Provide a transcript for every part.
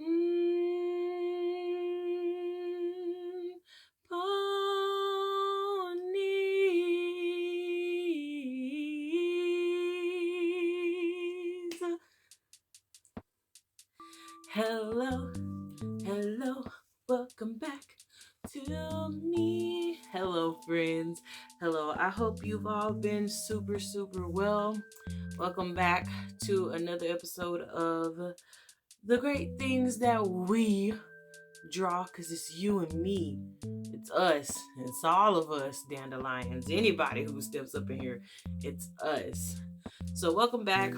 Ponies. Hello, hello, welcome back to me. Hello, friends. Hello, I hope you've all been super, super well. Welcome back to another episode of the great things that we draw, because it's you and me. It's us. It's all of us, dandelions. Anybody who steps up in here, it's us. So, welcome back.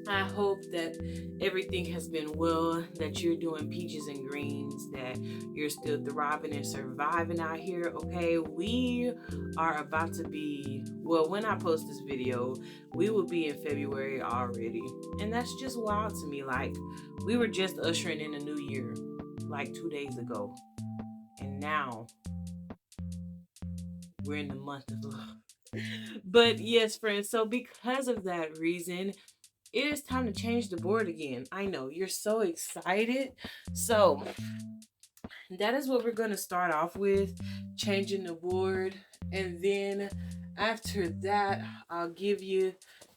I hope that everything has been well, that you're doing peaches and greens, that you're still thriving and surviving out here, okay? We are about to be, well, when I post this video, we will be in February already. And that's just wild to me. Like, we were just ushering in a new year, like 2 days ago. And now, we're in the month of love. But yes, friends, so because of that reason, it is time to change the board again. I know you're so excited. So that is what we're going to start off with, changing the board. And then after that, I'll give you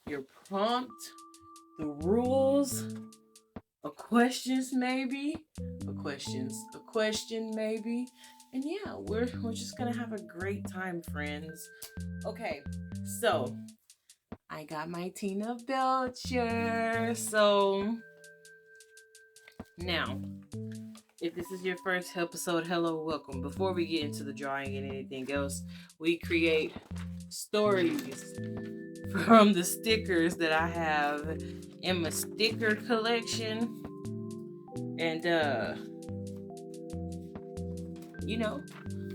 your prompt, the rules, questions maybe, a question maybe. And yeah, we're just going to have a great time, friends. Okay, so I got my Tina Belcher. So now, if this is your first episode, hello, welcome. Before we get into the drawing and anything else, we create stories from the stickers that I have in my sticker collection. And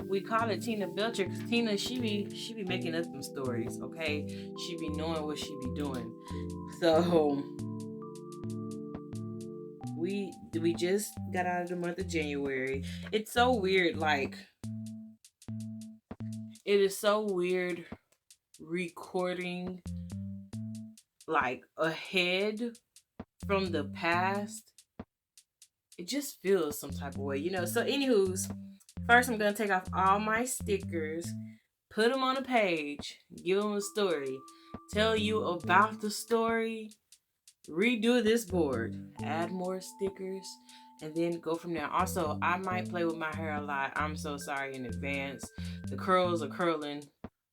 we call it Tina Belcher because Tina, she be making up them stories, okay? She be knowing what she be doing. So we just got out of the month of January. It's so weird, like it is so weird recording like ahead from the past. It just feels some type of way, So anywho's, first I'm gonna take off all my stickers, put them on a page, give them a story, tell you about the story, redo this board, add more stickers, and then go from there. Also, I might play with my hair a lot. I'm so sorry in advance. The curls are curling.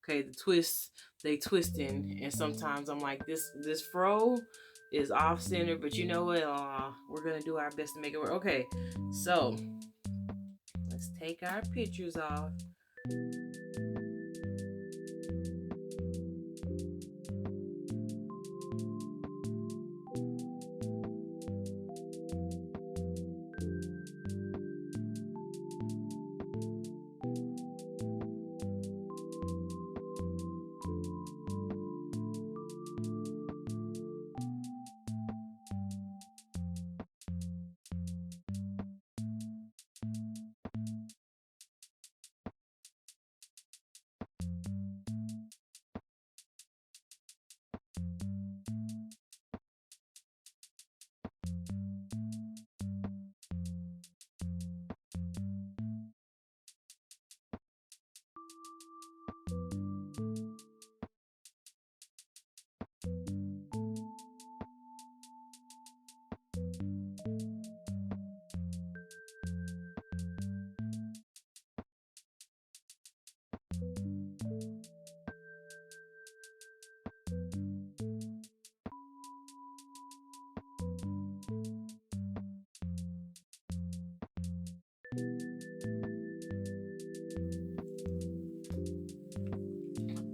Okay, the twists, they twisting. And sometimes I'm like, this fro is off center, but you know what? We're gonna do our best to make it work. Okay, so let's take our pictures off.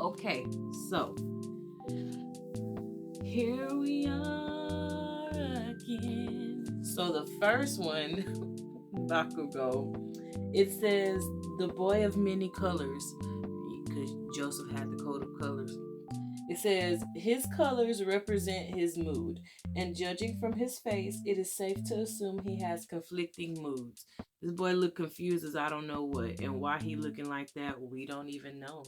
Okay, so here we are again. So the first one, Bakugo, it says the boy of many colors, because Joseph had the coat of colors. It says his colors represent his mood, and judging from his face, it is safe to assume he has conflicting moods. This boy look confused as I don't know what, and why he looking like that, we don't even know.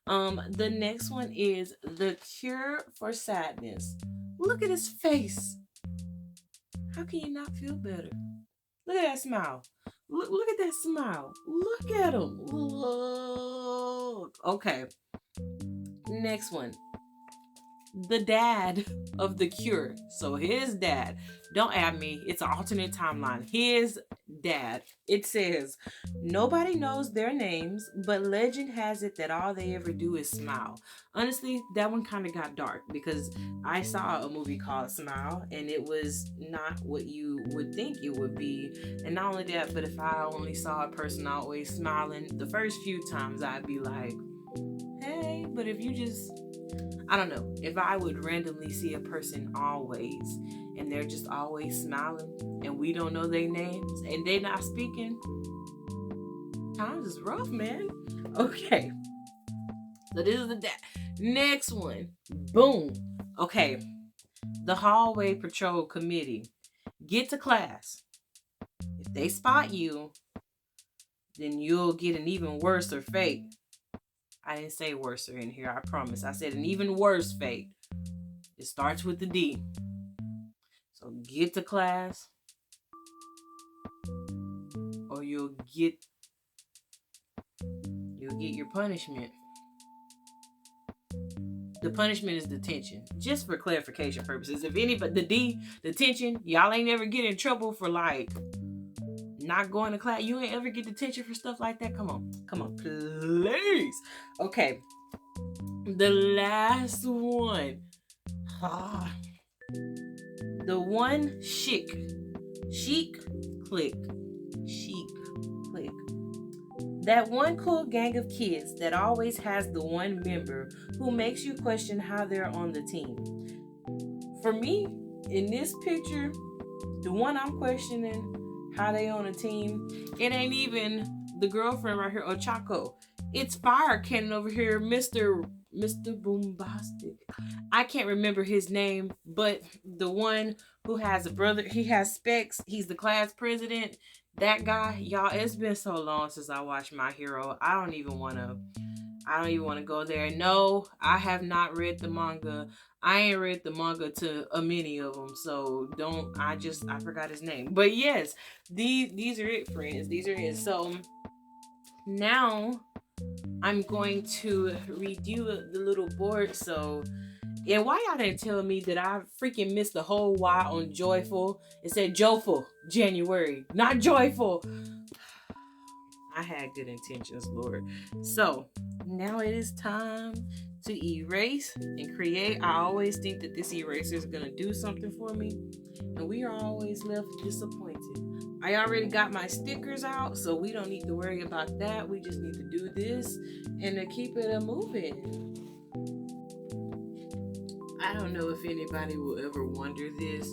The next one is the cure for sadness. Look at his face. How can you not feel better? Look at that smile. Look at that smile. Look at him. Look. Okay. Next one. The dad of the Cure. So his dad. Don't add me. It's an alternate timeline. His dad. It says, nobody knows their names, but legend has it that all they ever do is smile. Honestly, that one kind of got dark because I saw a movie called Smile and it was not what you would think it would be. And not only that, but if I only saw a person always smiling, the first few times I'd be like, hey, but if you just, I don't know, if I would randomly see a person always and they're just always smiling and we don't know their names and they're not speaking, times is rough, man. Okay. So this is the next one. Boom. Okay. The hallway patrol committee. Get to class. If they spot you, then you'll get an even worse fate. I didn't say worser in here, I promise. I said an even worse fate. It starts with the D. So get to class or you'll get your punishment. The punishment is detention. Just for clarification purposes. If anybody, the D, detention, y'all ain't ever get in trouble for like not going to class. You ain't ever get detention for stuff like that. Come on, please. Okay. The last one. The one chic clique. That one cool gang of kids that always has the one member who makes you question how they're on the team. For me, in this picture, the one I'm questioning how they on a team, it ain't even the girlfriend right here, Ochako. It's Fire Cannon over here, Mr. Boombastic. I can't remember his name, but the one who has a brother, he has specs, he's the class president. That guy, y'all, it's been so long since I watched My Hero. I don't even want to go there. No, I have not read the manga. I ain't read the manga to many of them, so I forgot his name. But yes, these are it, friends. These are it. So now I'm going to read you the little board. So, and why y'all didn't tell me that I freaking missed the whole Y on joyful? It said joyful January, not joyful. I had good intentions, Lord. So now it is time to erase and create. I always think that this eraser is going to do something for me, and we are always left disappointed. I already got my stickers out, so we don't need to worry about that. We just need to do this and to keep it moving. I don't know if anybody will ever wonder this,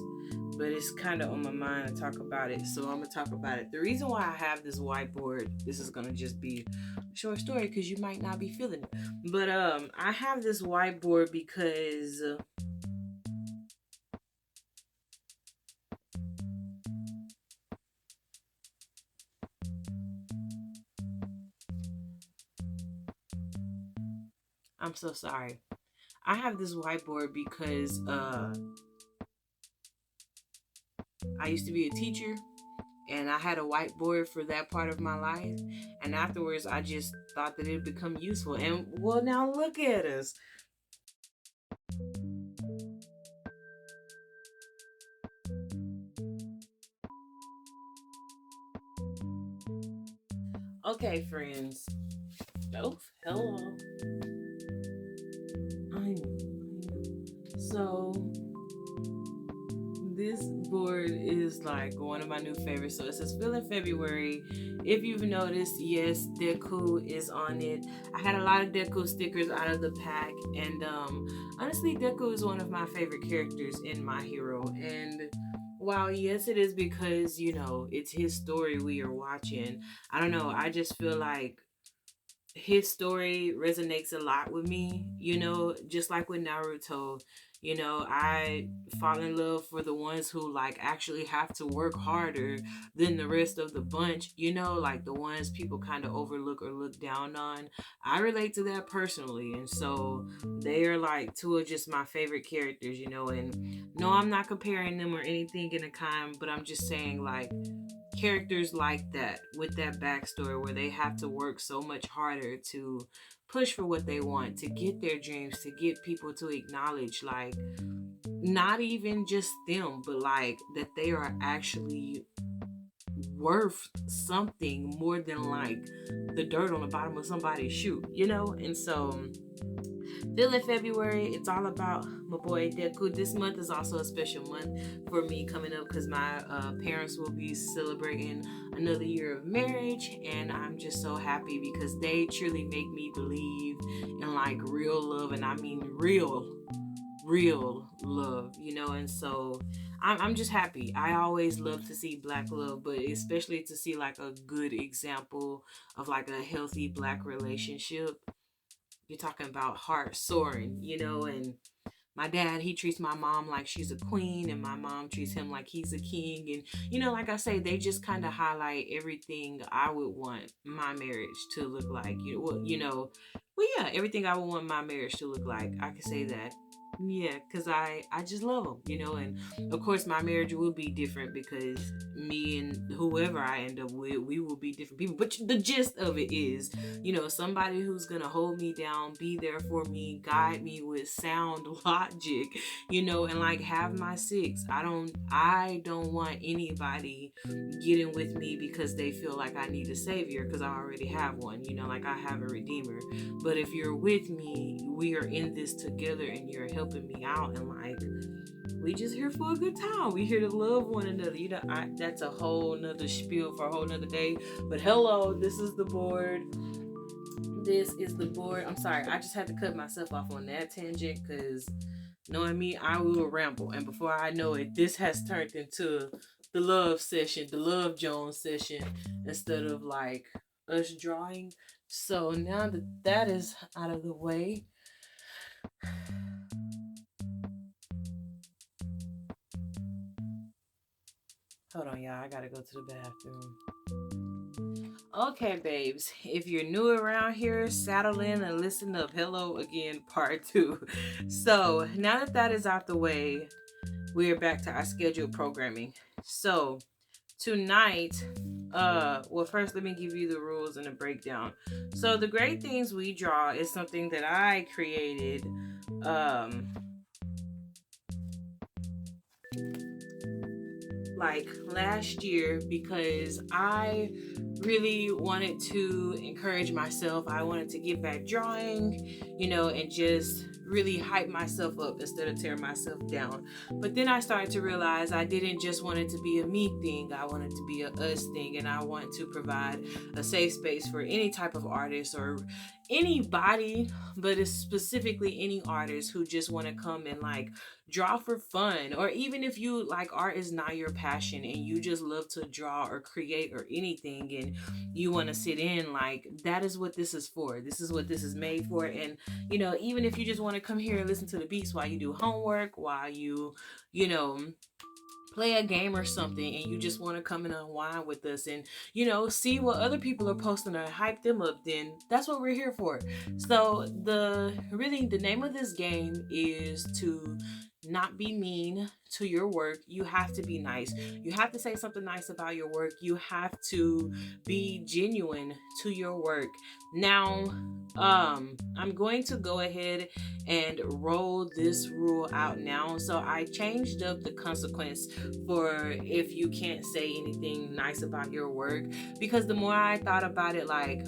but it's kind of on my mind to talk about it, so I'm going to talk about it. The reason why I have this whiteboard, this is going to just be a short story because you might not be feeling it, but I have this whiteboard because I'm so sorry. I have this whiteboard because I used to be a teacher and I had a whiteboard for that part of my life, and afterwards I just thought that it would become useful. And well, now look at us. Okay, friends. Oh, hello. So this board is like one of my new favorites. So it says Feeling February. If you've noticed, yes, Deku is on it. I had a lot of Deku stickers out of the pack, and honestly, Deku is one of my favorite characters in My Hero. And while yes, it is because it's his story we are watching, I don't know, I just feel like his story resonates a lot with me, just like with Naruto. I fall in love for the ones who like actually have to work harder than the rest of the bunch, like the ones people kind of overlook or look down on. I relate to that personally, and so they are like two of just my favorite characters, and no, I'm not comparing them or anything in a kind, but I'm just saying like characters like that with that backstory where they have to work so much harder to push for what they want, to get their dreams, to get people to acknowledge, like, not even just them, but like that they are actually worth something more than like the dirt on the bottom of somebody's shoe, you know? And so feeling February, it's all about my boy Deku. This month is also a special month for me coming up because my parents will be celebrating another year of marriage, and I'm just so happy because they truly make me believe in like real love, and I mean real love, you know. And so I'm just happy. I always love to see black love, but especially to see like a good example of like a healthy black relationship. You're talking about heart soaring, you know. And my dad, he treats my mom like she's a queen, and my mom treats him like he's a king. And you know, like I say, they just kind of highlight everything I would want my marriage to look like. Yeah, everything I would want my marriage to look like. I could say that. Yeah, because I just love them, you know. And of course my marriage will be different because me and whoever I end up with, we will be different people. But the gist of it is, you know, somebody who's gonna hold me down, be there for me, guide me with sound logic, you know, and like have my six. I don't want anybody getting with me because they feel like I need a savior, because I already have one, you know, like I have a redeemer. But if you're with me, we are in this together and you're helping me out, and like we just here for a good time. We here to love one another. You know, that's a whole nother spiel for a whole nother day. But hello, this is the board. This is the board. I'm sorry, I just had to cut myself off on that tangent because knowing me, I will ramble. And before I know it, this has turned into the love session, the love Jones session, instead of like us drawing. So now that that is out of the way, hold on, y'all. I gotta go to the bathroom. Okay, babes, if you're new around here, saddle in and listen up. Hello again, part two. So, now that that is out the way, we are back to our scheduled programming. So, tonight, well, first let me give you the rules and a breakdown. So, the Great Things We Draw is something that I created um like last year because I really wanted to encourage myself. I wanted to get back drawing, you know, and just really hype myself up instead of tear myself down. But then I started to realize I didn't just want it to be a me thing, I wanted to be a us thing, and I want to provide a safe space for any type of artist or anybody, but it's specifically any artist who just want to come and like draw for fun, or even if you like art is not your passion and you just love to draw or create or anything and you want to sit in, like that is what this is for. This is what this is made for. And you know, even if you just want to come here and listen to the beats while you do homework, while you know, play a game or something, and you just want to come and unwind with us and you know see what other people are posting or hype them up, then that's what we're here for. So the name of this game is to not be mean to your work. You have to be nice. You have to say something nice about your work. You have to be genuine to your work. Now, I'm going to go ahead and roll this rule out now. So I changed up the consequence for if you can't say anything nice about your work, because the more I thought about it, like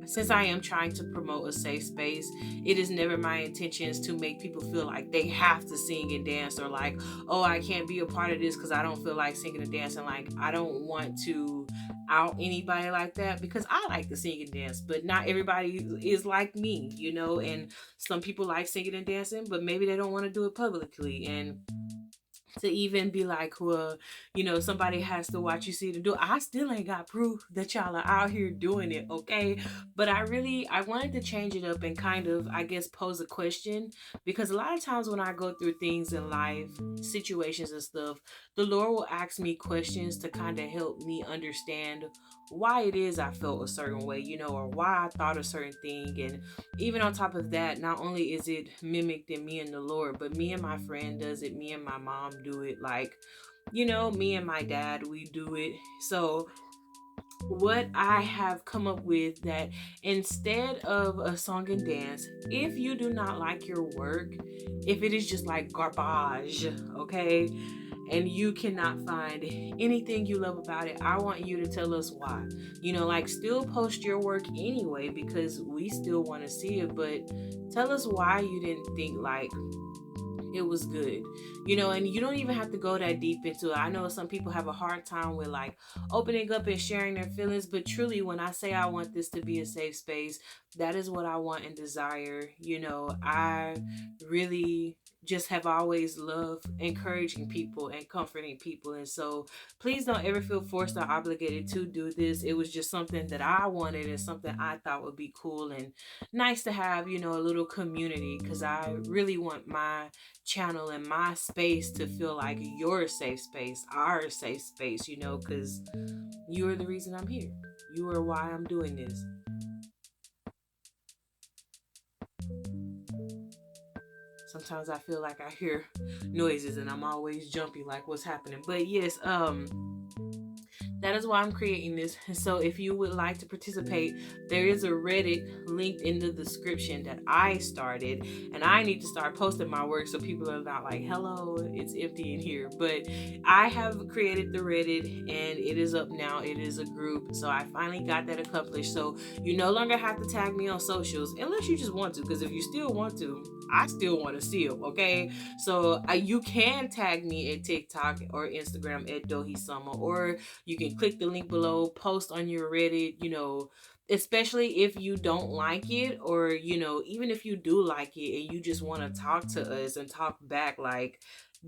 since I am trying to promote a safe space, it is never my intentions to make people feel like they have to sing and dance, or like, oh, I can't be a part of this because I don't feel like singing and dancing. Like, I don't want to out anybody like that, because I like to sing and dance, but not everybody is like me, you know, and some people like singing and dancing, but maybe they don't want to do it publicly. And to even be like, well, you know, somebody has to watch you see to do it. I still ain't got proof that y'all are out here doing it, okay? But I wanted to change it up and kind of, I guess, pose a question, because a lot of times when I go through things in life, situations and stuff, the Lord will ask me questions to kind of help me understand why it is I felt a certain way, you know, or why I thought a certain thing. And even on top of that, not only is it mimicked in me and the Lord, but me and my friend does it, me and my mom do it. Like, me and my dad, we do it. So what I have come up with, that instead of a song and dance, if you do not like your work, if it is just like garbage, okay, and you cannot find anything you love about it, I want you to tell us why. Like, still post your work anyway because we still want to see it, but tell us why you didn't think like it was good. And you don't even have to go that deep into it. I know some people have a hard time with like opening up and sharing their feelings, but truly, when I say I want this to be a safe space, that is what I want and desire. I really just have always loved encouraging people and comforting people, and so please don't ever feel forced or obligated to do this. It was just something that I wanted and something I thought would be cool and nice to have, a little community, because I really want my channel and my space to feel like your safe space, our safe space, because you are the reason I'm here. You are why I'm doing this. Sometimes I feel like I hear noises and I'm always jumpy, like what's happening. But yes, that is why I'm creating this. So if you would like to participate, there is a Reddit linked in the description that I started, and I need to start posting my work so people are not like, hello, it's empty in here. But I have created the Reddit and it is up now. It is a group. So I finally got that accomplished. So you no longer have to tag me on socials unless you just want to, because if you still want to, I still want to see them, okay? So you can tag me at TikTok or Instagram at DohiSama, or you can click the link below, post on your Reddit, especially if you don't like it, or, even if you do like it and you just want to talk to us and talk back, like,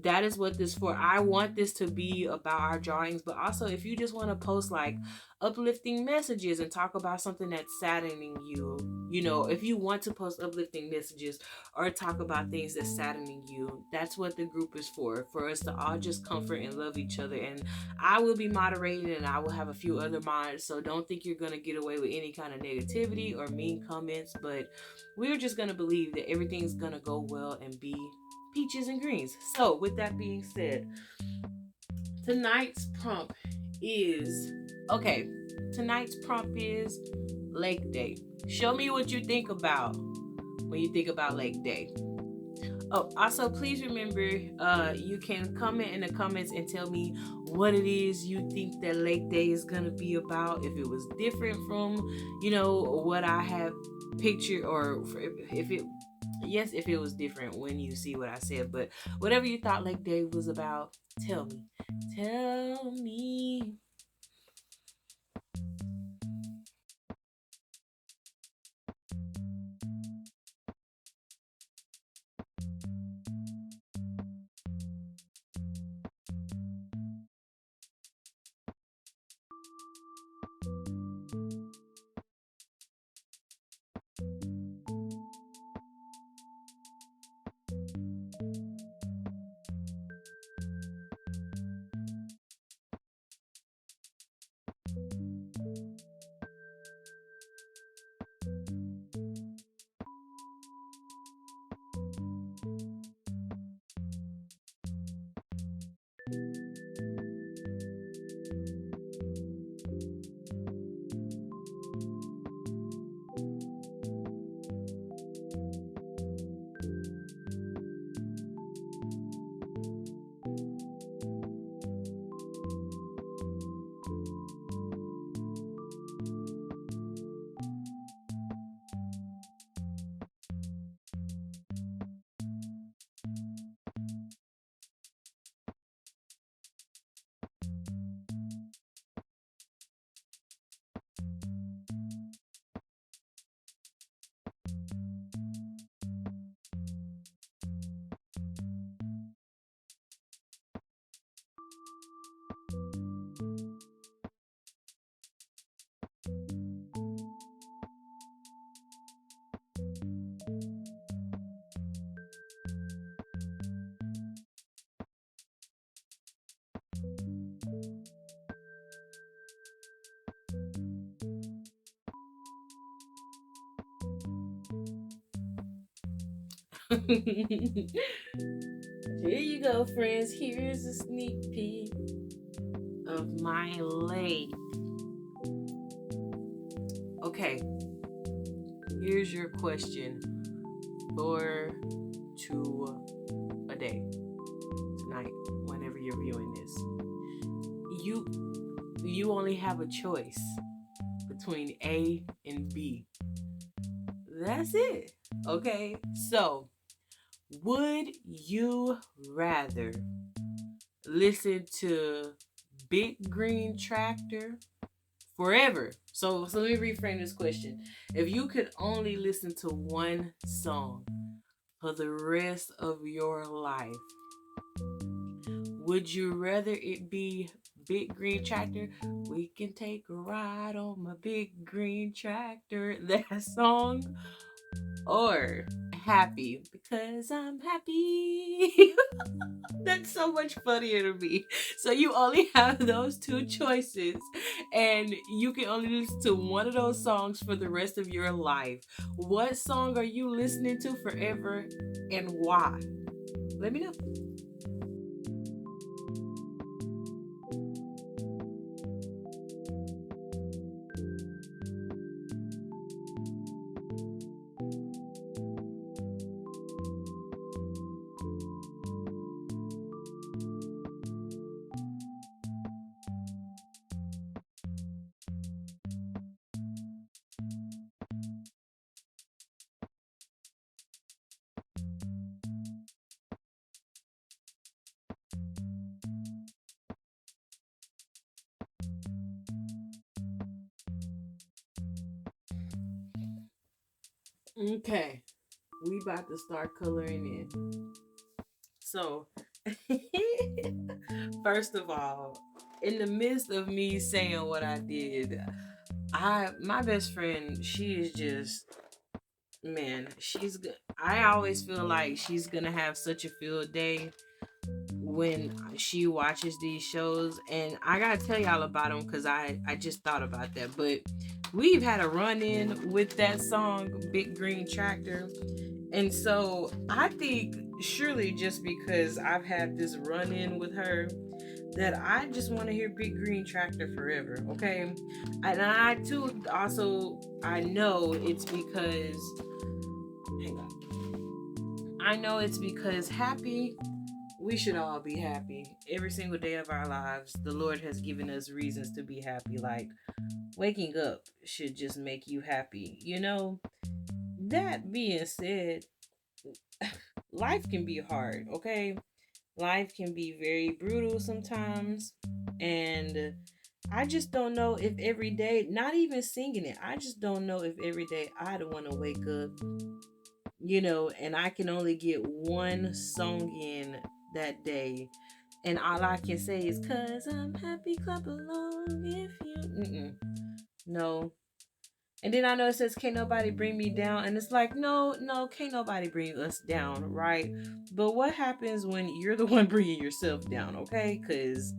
that is what this for. I want this to be about our drawings, but also if you just want to post like uplifting messages and talk about something that's saddening you, if you want to post uplifting messages or talk about things that's saddening you, that's what the group is for us to all just comfort and love each other. And I will be moderating and I will have a few other mods, so don't think you're going to get away with any kind of negativity or mean comments, but we're just going to believe that everything's going to go well and be peaches and greens. So, with that being said, tonight's prompt is okay. Tonight's prompt is Lake Day. Show me what you think about when you think about Lake Day. Oh, also, please remember, you can comment in the comments and tell me what it is you think that Lake Day is gonna be about. If it was different from, what I have pictured, or if it, yes, if it was different when you see what I said. But whatever you thought Lake Day was about, tell me. Tell me. Here you go, friends. Here's a sneak peek of my lake. Okay, here's your question for today, tonight, whenever you're viewing this. You you only have a choice between A and B. That's it. Okay, so would you rather listen to Big Green Tractor forever? So let me reframe this question. If you could only listen to one song for the rest of your life, would you rather it be Big Green Tractor? We can take a ride on my big green tractor. That song, or Happy because I'm happy. That's so much funnier to me. So you only have those two choices, and you can only listen to one of those songs for the rest of your life. What song are you listening to forever, and why? Let me know. Okay, we about to start coloring in. So, first of all, in the midst of me saying what I did, my best friend, she is just, man, I always feel like she's gonna have such a field day when she watches these shows, and I gotta tell y'all about them because I just thought about that. But we've had a run in with that song Big Green Tractor, and so I think surely just because I've had this run in with her, that I just want to hear Big Green Tractor forever. Okay, and I too also, I know it's because, hang on, I know it's because happy, we should all be happy every single day of our lives. The Lord has given us reasons to be happy. Like waking up should just make you happy. That being said, life can be hard, okay? Life can be very brutal sometimes. And I just don't know if every day, not even singing it, I just don't know if every day I'd want to wake up, and I can only get one song in that day. And all I can say is, cause I'm happy, clap along if you. Mm-mm. No. And then I know it says, can't nobody bring me down. And it's like, no, no, can't nobody bring us down, right? But what happens when you're the one bringing yourself down, okay? Because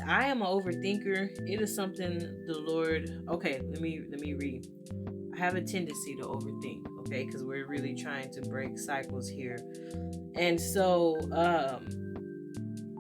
I am an overthinker. It is something the Lord. Okay, let me read. I have a tendency to overthink, okay? Because we're really trying to break cycles here. And so,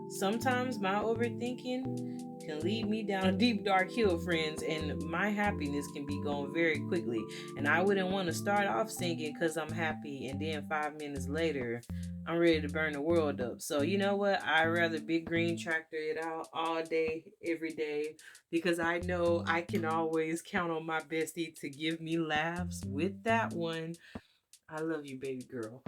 sometimes my overthinking can lead me down a deep dark hill, friends, and my happiness can be gone very quickly. And I wouldn't want to start off singing because I'm happy, and then 5 minutes later, I'm ready to burn the world up. So you know what? I'd rather Big Green Tractor it out all day, every day, because I know I can always count on my bestie to give me laughs with that one. I love you, baby girl.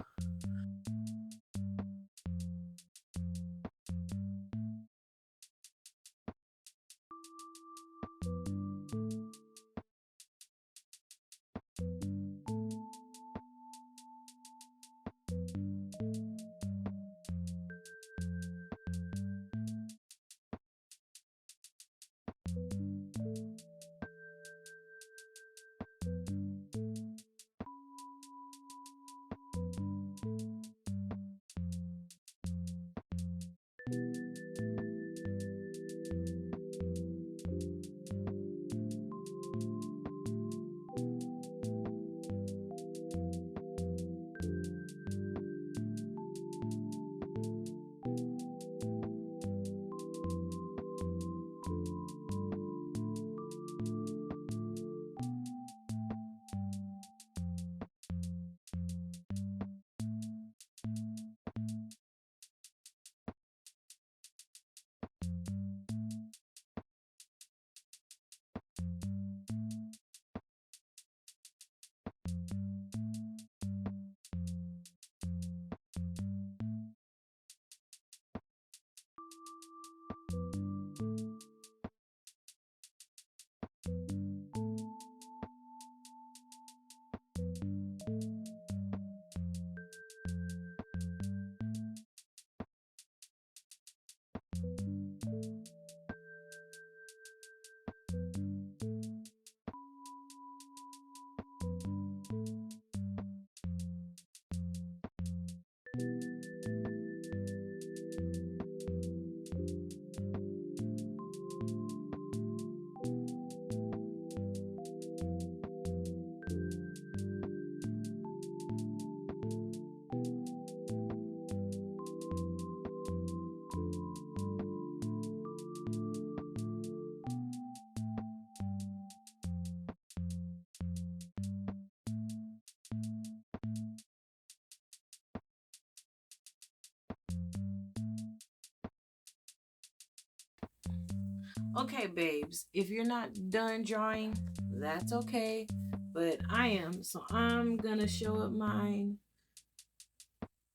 Okay, babes, if you're not done drawing, that's okay. But I am, so I'm gonna show up mine.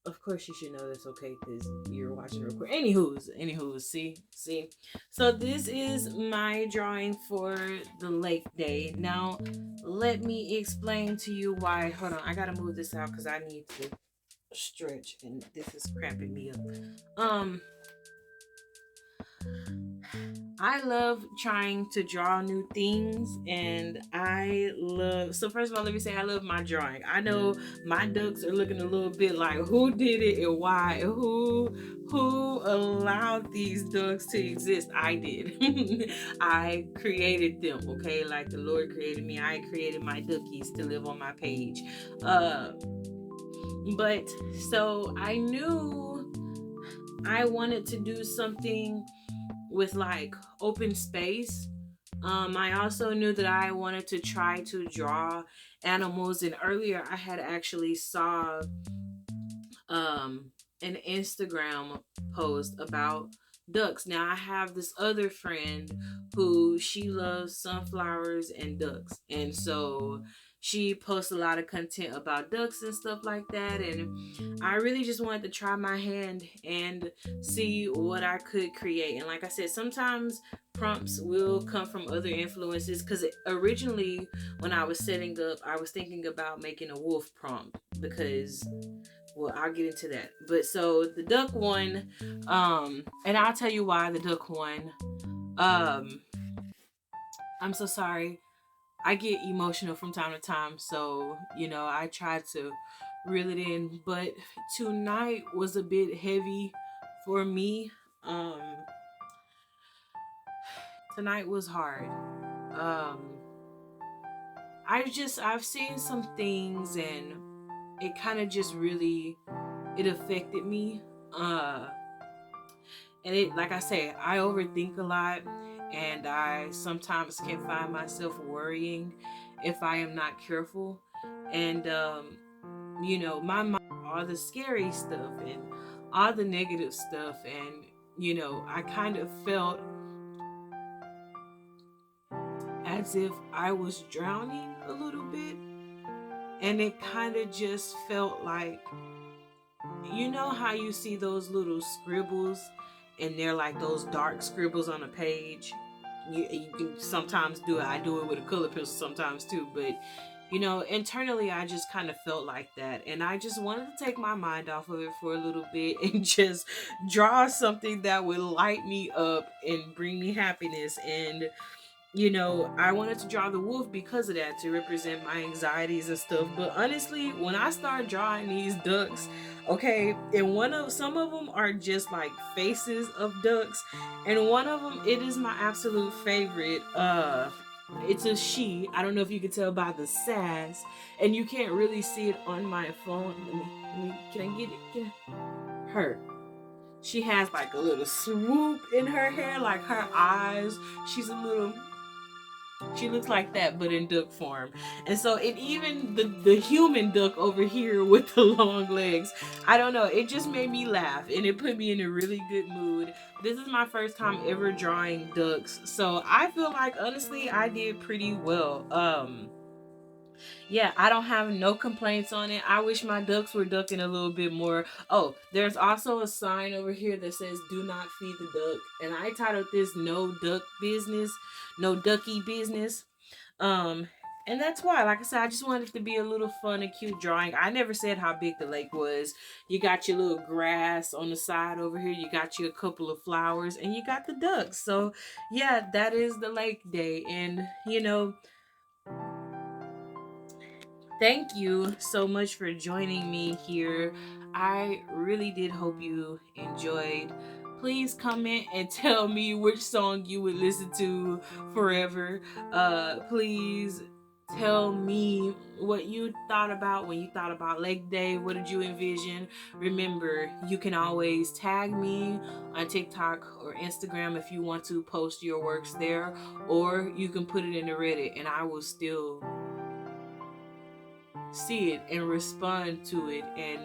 Of course, you should know that's okay because you're watching the record. Anywho's, see. So this is my drawing for the lake day. Now, let me explain to you why. Hold on, I gotta move this out because I need to stretch, and this is cramping me up. I love trying to draw new things, and so first of all, let me say I love my drawing. I know my ducks are looking a little bit like who did it and why, who allowed these ducks to exist. I did. I created them, okay? Like the Lord created me, I created my duckies to live on my page. But so I knew I wanted to do something with like open space. I also knew that I wanted to try to draw animals, and earlier I had actually saw an Instagram post about ducks. Now I have this other friend who she loves sunflowers and ducks, and so she posts a lot of content about ducks and stuff like that, and I really just wanted to try my hand and see what I could create. And like I said, sometimes prompts will come from other influences, because originally when I was setting up, I was thinking about making a wolf prompt because, well, I'll get into that. But so the duck one, and I'll tell you why the duck one. I'm so sorry. I get emotional from time to time, so I try to reel it in. But tonight was a bit heavy for me. Um, Tonight was hard. Um, I've seen some things, and it kind of just really it affected me. And it, like I say, I overthink a lot, and I sometimes can find myself worrying if I am not careful. And my mind, all the scary stuff and all the negative stuff, and I kind of felt as if I was drowning a little bit, and it kind of just felt like, how you see those little scribbles, and they're like those dark scribbles on a page. You can sometimes do it. I do it with a color pencil sometimes too, but internally I just kind of felt like that, and I just wanted to take my mind off of it for a little bit and just draw something that would light me up and bring me happiness. And I wanted to draw the wolf because of that, to represent my anxieties and stuff. But honestly, when I started drawing these ducks, okay, and some of them are just like faces of ducks, and one of them, it is my absolute favorite. It's a she. I don't know if you can tell by the sass, and you can't really see it on my phone. Can I get it? Her. She has like a little swoop in her hair, like her eyes. She's a little, she looks like that, but in duck form. And so, and even the human duck over here with the long legs, I don't know, it just made me laugh, and it put me in a really good mood. This is my first time ever drawing ducks, so I feel like honestly I did pretty well. Yeah, I don't have no complaints on it. I wish my ducks were ducking a little bit more. Oh, there's also a sign over here that says "Do not feed the duck," and I titled this "No Duck Business," no ducky business. Um, and that's why, like I said, I just wanted it to be a little fun and cute drawing. I never said how big the lake was. You got your little grass on the side over here. You got you a couple of flowers, and you got the ducks. So yeah, that is the lake day, and thank you so much for joining me here. I really did hope you enjoyed. Please comment and tell me which song you would listen to forever. Please tell me what you thought about when you thought about Lake Day. What did you envision? Remember, you can always tag me on TikTok or Instagram if you want to post your works there, or you can put it in the Reddit, and I will still see it and respond to it and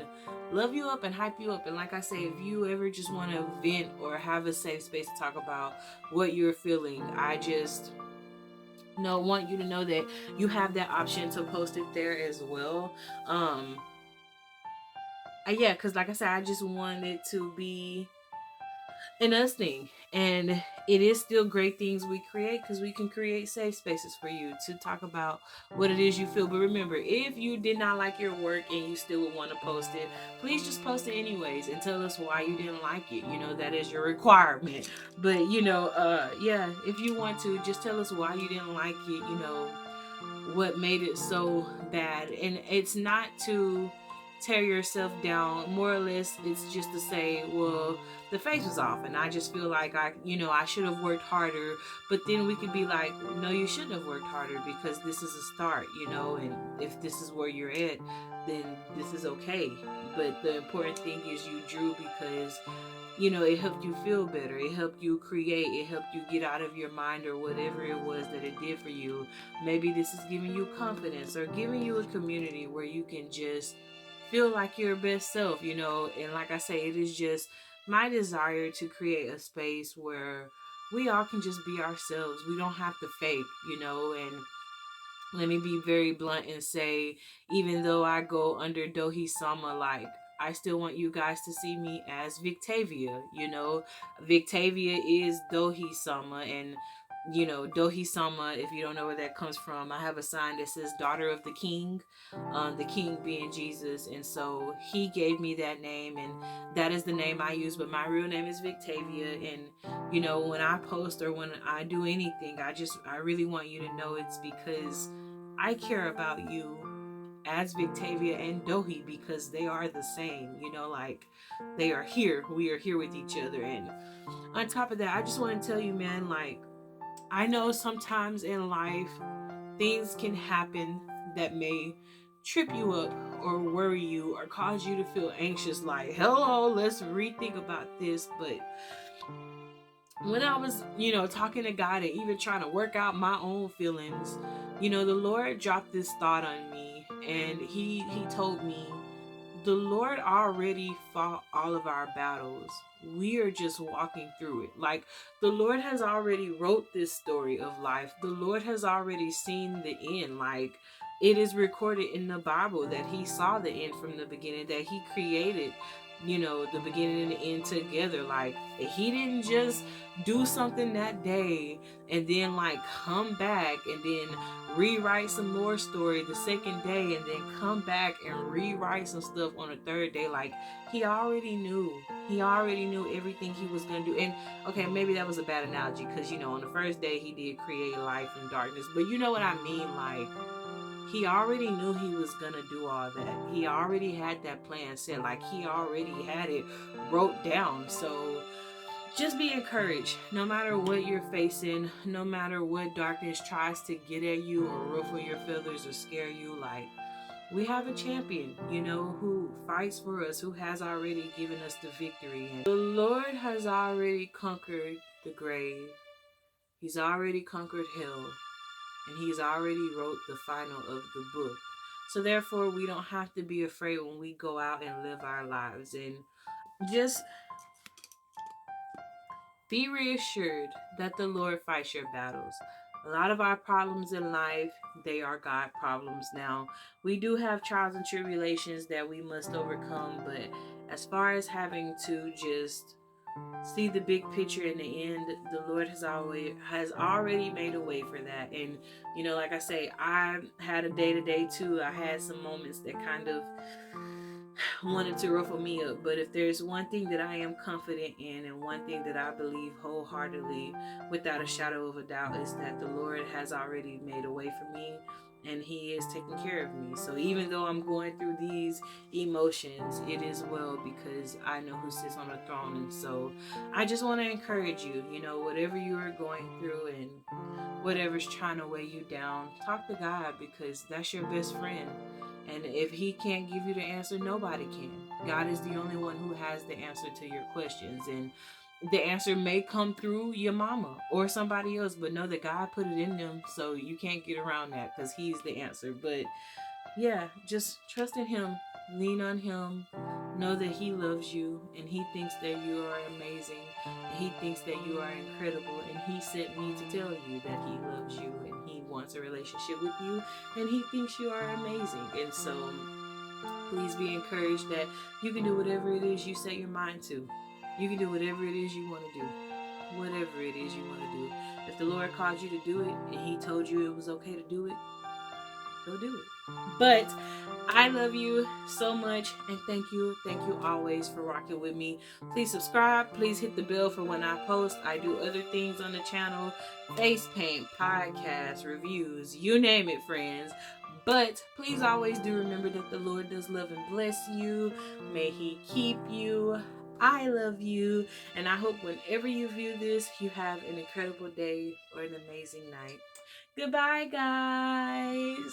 love you up and hype you up. And like I say, if you ever just want to vent or have a safe space to talk about what you're feeling, I just want you to know that you have that option to post it there as well. um yeah, because like I said, I just want it to be an us thing, and it is still great things we create because we can create safe spaces for you to talk about what it is you feel. But remember, if you did not like your work and you still would want to post it, please just post it anyways and tell us why you didn't like it. That is your requirement. But yeah, if you want to, just tell us why you didn't like it. What made it so bad. And it's not to tear yourself down. More or less, it's just to say, well, the face was off and I just feel like I should have worked harder. But then we could be like, no, you shouldn't have worked harder because this is a start, and if this is where you're at, then this is okay. But the important thing is you drew because it helped you feel better. It helped you create. It helped you get out of your mind or whatever it was that it did for you. Maybe this is giving you confidence or giving you a community where you can just feel like your best self. And like I say, it is just my desire to create a space where we all can just be ourselves. We don't have to fake. And let me be very blunt and say, even though I go under DohiSama, like, I still want you guys to see me as Victavia. Victavia is DohiSama, and DohiSama, if you don't know where that comes from, I have a sign that says daughter of the king being Jesus. And so he gave me that name, and that is the name I use. But my real name is Victavia. And when I post or when I do anything, I really want you to know it's because I care about you as Victavia and Dohi, because they are the same. Like, they are here. We are here with each other. And on top of that, I just want to tell you, man, like, I know sometimes in life things can happen that may trip you up or worry you or cause you to feel anxious, like, hello, let's rethink about this. But when I was, talking to God and even trying to work out my own feelings, the Lord dropped this thought on me, and he told me, the Lord already fought all of our battles. We are just walking through it. Like, the Lord has already wrote this story of life. The Lord has already seen the end. Like, it is recorded in the Bible that he saw the end from the beginning, that he created, the beginning and the end together. Like, he didn't just do something that day and then like come back and then rewrite some more story the second day and then come back and rewrite some stuff on the third day. Like, he already knew everything he was gonna do. And okay, maybe that was a bad analogy, because on the first day he did create light from darkness, but you know what I mean. Like, he already knew he was gonna do all that. He already had that plan set. Like, he already had it wrote down. So just be encouraged. No matter what you're facing, no matter what darkness tries to get at you or ruffle your feathers or scare you, like, we have a champion, who fights for us, who has already given us the victory. And the Lord has already conquered the grave. He's already conquered hell. And he's already wrote the final of the book. So therefore, we don't have to be afraid when we go out and live our lives. And just be reassured that the Lord fights your battles. A lot of our problems in life, they are God problems. Now, we do have trials and tribulations that we must overcome, but as far as having to just see the big picture in the end, the Lord has already made a way for that. And like I say, I had a day to day too. I had some moments that kind of wanted to ruffle me up. But if there's one thing that I am confident in, and one thing that I believe wholeheartedly, without a shadow of a doubt, is that the Lord has already made a way for me, and he is taking care of me. So even though I'm going through these emotions, it is well, because I know who sits on the throne. And so I just want to encourage you, whatever you are going through and whatever's trying to weigh you down, talk to God, because that's your best friend. And if he can't give you the answer, nobody can. God is the only one who has the answer to your questions. And the answer may come through your mama or somebody else, but know that God put it in them, so you can't get around that, because he's the answer. But yeah, just trust in him, lean on him, know that he loves you and he thinks that you are amazing and he thinks that you are incredible and he sent me to tell you that he loves you and he wants a relationship with you and he thinks you are amazing. And so please be encouraged that you can do whatever it is you set your mind to. You can do whatever it is you want to do. Whatever it is you want to do. If the Lord called you to do it and he told you it was okay to do it, go do it. But I love you so much and thank you. Thank you always for rocking with me. Please subscribe. Please hit the bell for when I post. I do other things on the channel, face paint, podcasts, reviews, you name it, friends. But please always do remember that the Lord does love and bless you. May he keep you. I love you. And I hope whenever you view this, you have an incredible day or an amazing night. Goodbye, guys.